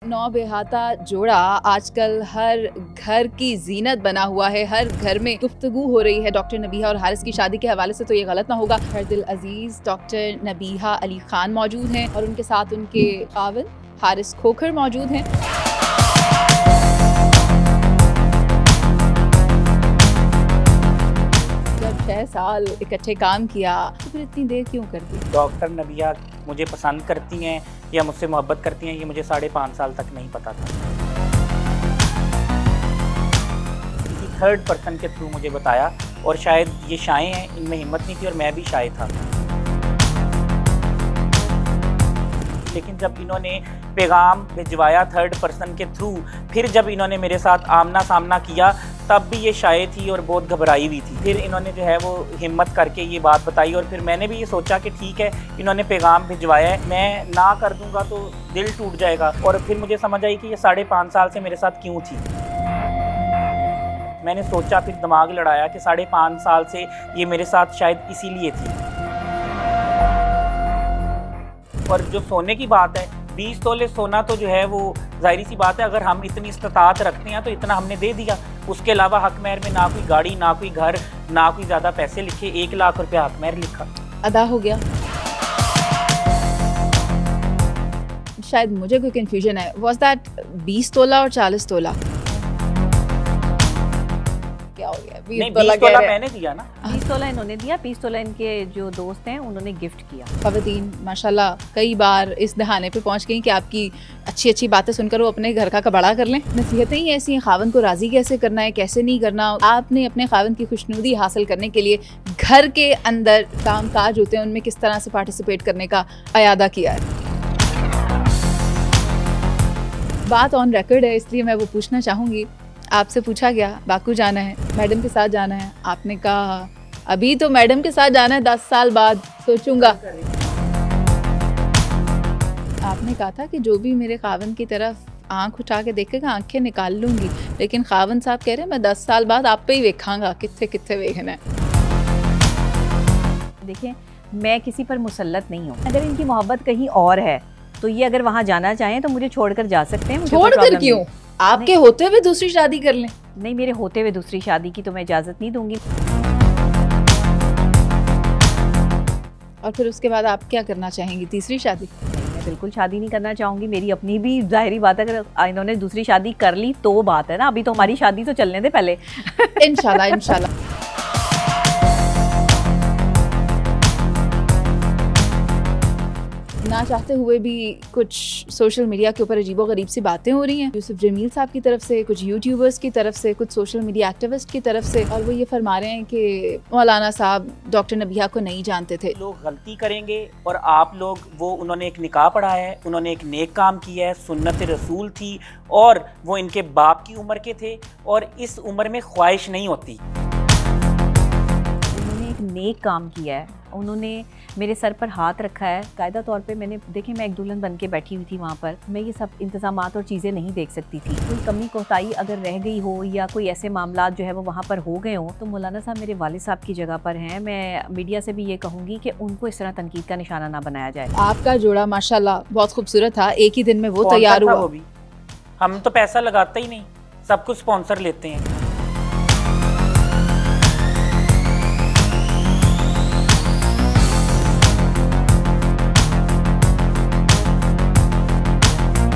नौ बेहाता जोड़ा आजकल हर घर की जीनत बना हुआ है। हर घर में गुफ्तगू हो रही है डॉक्टर नबीहा और हारिस की शादी के हवाले से। तो ये गलत ना होगा, हर दिल अजीज डॉक्टर नबीहा अली खान मौजूद हैं और उनके साथ उनके खाविन हारिस खोखर मौजूद हैं। जब 6 साल इकट्ठे काम किया तो फिर इतनी देर क्यों कर दी? डॉक्टर नबीहा मुझे पसंद करती हैं या मुझसे मोहब्बत करती हैं, ये मुझे 5.5 साल तक नहीं पता था। किसी थर्ड पर्सन के थ्रू मुझे बताया, और शायद ये शाये हैं, इनमें हिम्मत नहीं थी और मैं भी शाये था। लेकिन जब इन्होंने पैगाम भिजवाया थर्ड पर्सन के थ्रू, फिर जब इन्होंने मेरे साथ आमना सामना किया तब भी ये शाये थी और बहुत घबराई हुई थी। फिर इन्होंने जो है वो हिम्मत करके ये बात बताई और फिर मैंने भी ये सोचा कि ठीक है, इन्होंने पैगाम भिजवाया है, मैं ना कर दूंगा तो दिल टूट जाएगा। और फिर मुझे समझ आई कि ये 5.5 साल से मेरे साथ क्यों थी। मैंने सोचा, फिर दिमाग लड़ाया कि 5.5 साल से ये मेरे साथ शायद इसीलिए थी। और जो सोने की बात है, 20 तोले सोना तो जो है वो जाहिर सी बात है, अगर हम इतनी इस्तात रखते हैं तो इतना हमने दे दिया। उसके अलावा हक महर में ना कोई गाड़ी, ना कोई घर, ना कोई ज़्यादा पैसे लिखे, 1 लाख रुपया हक महर लिखा, अदा हो गया। शायद मुझे कोई कंफ्यूजन है, वाज दैट 20 तोला और 40 तोला? क्या हो गया? 20 तोला मैंने दिया ना, 20 तोला इन्होंने दिया, 20 तोला इनके जो दोस्त हैं उन्होंने गिफ्ट किया। ख़वातीन माशाल्लाह कई बार इस दहाने पे पहुंच गई कि आपकी अच्छी अच्छी बातें सुनकर वो अपने घर का कबाड़ा कर लें। नसीहतें ही ऐसी हैं, खाविन को राज़ी कैसे करना है, कैसे नहीं करना। आपने अपने खाविन की खुशनुदी हासिल करने के लिए घर के अंदर काम काज होते हैं, उनमें किस तरह से पार्टिसिपेट करने का अयादा किया है। बात ऑन रिकॉर्ड है, इसलिए मैं वो पूछना चाहूँगी। आपसे पूछा गया बाकू जाना है, मैडम के साथ जाना है, आपने कहा अभी तो मैडम के साथ जाना है, 10 साल बाद सोचूंगा। आपने कहा था कि जो भी मेरे खाविन की तरफ आंख उठा के देखेगा आंखें निकाल लूंगी, लेकिन खाविन साहब कह रहे हैं मैं 10 साल बाद आप पे ही वेखांगा, कित्थे कित्थे वेखना है। देखिए, मैं किसी पर मुसल्लत नहीं हूँ। अगर इनकी मोहब्बत कहीं और है तो ये अगर वहाँ जाना चाहें तो मुझे छोड़कर जा सकते हैं। छोड़कर क्यों? आपके होते हुए दूसरी शादी कर लें। नहीं, मेरे होते हुए दूसरी शादी की तो मैं इजाज़त नहीं दूंगी। और फिर उसके बाद आप क्या करना चाहेंगी? तीसरी शादी? मैं बिल्कुल शादी नहीं करना चाहूँगी। मेरी अपनी भी जाहिरी बात है, अगर इन्होंने दूसरी शादी कर ली तो बात है ना, अभी तो हमारी शादी तो चलने दे पहले। इंशाल्लाह इंशाल्लाह। ना चाहते हुए भी कुछ सोशल मीडिया के ऊपर अजीबोगरीब सी बातें हो रही हैं, यूसुफ जमील साहब की तरफ से, कुछ यूट्यूबर्स की तरफ से, कुछ सोशल मीडिया एक्टिविस्ट की तरफ से, और वो ये फरमा रहे हैं कि मौलाना साहब डॉक्टर नबीहा को नहीं जानते थे। लोग गलती करेंगे और आप लोग, वो उन्होंने एक निकाह पढ़ा है, उन्होंने एक नेक काम किया है, सुन्नत रसूल थी, और वो इनके बाप की उम्र के थे और इस उम्र में ख्वाहिश नहीं होती। उन्होंने एक नेक काम किया है, उन्होंने मेरे सर पर हाथ रखा है। कायदा तौर पे मैंने देखिए, मैं एक दुल्हन बन के बैठी हुई थी वहाँ पर, मैं ये सब इंतजामात और चीज़ें नहीं देख सकती थी। कोई कमी कोताही अगर रह गई हो या कोई ऐसे मामला जो है वो वहाँ पर हो गए हों तो मौलाना साहब मेरे वालिद साहब की जगह पर हैं। मैं मीडिया से भी ये कहूँगी कि उनको इस तरह तनकीद का निशाना ना बनाया जाए। आपका जोड़ा माशाल्लाह बहुत खूबसूरत था, एक ही दिन में वो तैयार हुआ। हम तो पैसा लगाते ही नहीं, सब कुछ स्पॉन्सर लेते हैं।